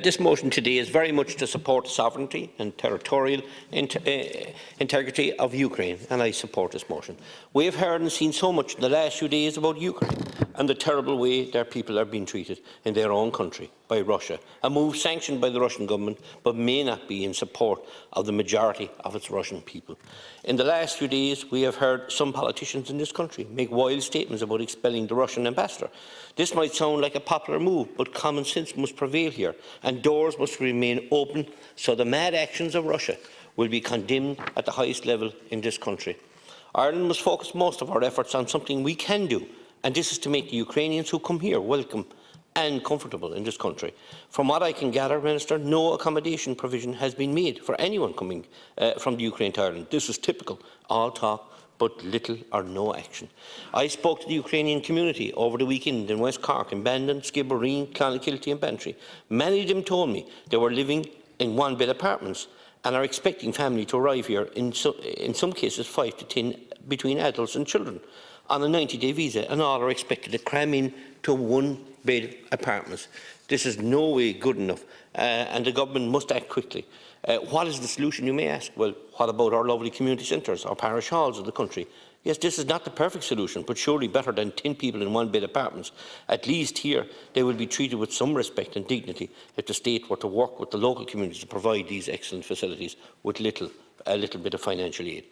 This motion today is very much to support the sovereignty and territorial integrity of Ukraine, and I support this motion. We have heard and seen so much in the last few days about Ukraine and the terrible way their people are being treated in their own country by Russia, a move sanctioned by the Russian government but may not be in support of the majority of its Russian people. In the last few days, we have heard some politicians in this country make wild statements about expelling the Russian ambassador. This might sound like a popular move, but common sense must prevail here, and doors must remain open so the mad actions of Russia will be condemned at the highest level in this country. Ireland must focus most of our efforts on something we can do, and this is to make the Ukrainians who come here welcome and comfortable in this country. From what I can gather, Minister, no accommodation provision has been made for anyone coming from the Ukraine to Ireland. This is typical, all talk but little or no action. I spoke to the Ukrainian community over the weekend in West Cork, in Bandon, Skibbereen, Clonakilty and Bantry. Many of them told me they were living in one-bed apartments and are expecting family to arrive here, in some cases 5 to 10 between adults and children, on a 90-day visa, and all are expected to cram in to one-bed apartments. This is no way good enough, and the government must act quickly. What is the solution, you may ask? Well, what about our lovely community centres, our parish halls of the country? Yes, this is not the perfect solution, but surely better than 10 people in one-bed apartments. At least here, they will be treated with some respect and dignity if the state were to work with the local communities to provide these excellent facilities with a little bit of financial aid.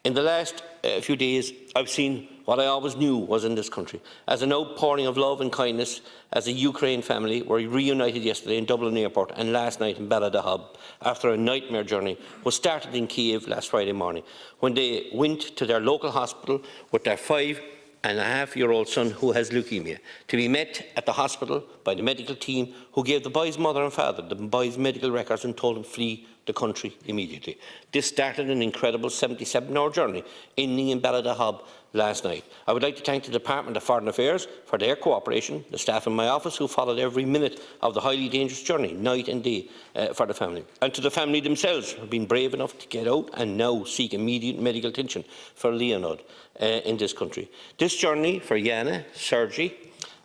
In the last few days, I've seen what I always knew was in this country, as an outpouring of love and kindness, as a Ukraine family were reunited yesterday in Dublin Airport and last night in Balladahub after a nightmare journey was started in Kiev last Friday morning, when they went to their local hospital with their 5.5-year-old son who has leukemia, to be met at the hospital by the medical team who gave the boy's mother and father the boy's medical records and told him to flee the country immediately. This started an incredible 77-hour journey, ending in Balladahub last night. I would like to thank the Department of Foreign Affairs for their cooperation, the staff in my office who followed every minute of the highly dangerous journey, night and day, for the family, and to the family themselves who have been brave enough to get out and now seek immediate medical attention for Leonid in this country. This journey for Yana, Sergei,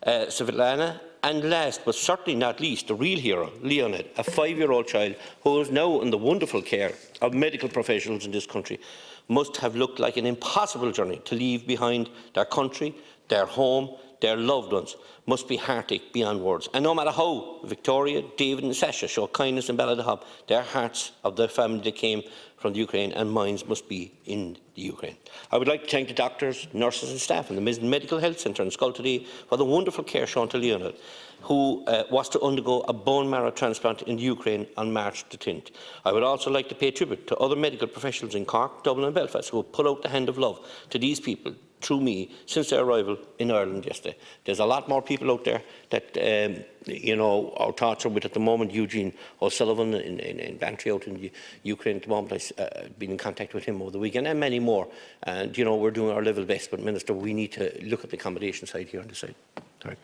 Svetlana, and last but certainly not least, the real hero, Leonid, a 5-year-old child who is now in the wonderful care of medical professionals in this country, must have looked like an impossible journey to leave behind their country, their home, their loved ones. Must be heartache beyond words. And no matter how Victoria, David and Sasha show kindness in Balladahub, their hearts of the family that came from the Ukraine and minds must be in the Ukraine. I would like to thank the doctors, nurses and staff in the Medical Health Centre in Skull today for the wonderful care shown to Leonid, who was to undergo a bone marrow transplant in the Ukraine on March the 10th. I would also like to pay tribute to other medical professionals in Cork, Dublin and Belfast who have put out the hand of love to these people through me since their arrival in Ireland yesterday. There's a lot more people out there that our thoughts are with at the moment. Eugene O'Sullivan in Bantry out in the Ukraine at the moment. I've been in contact with him over the weekend, and many more. And we're doing our level best. But Minister, we need to look at the accommodation side here on the side. Sorry.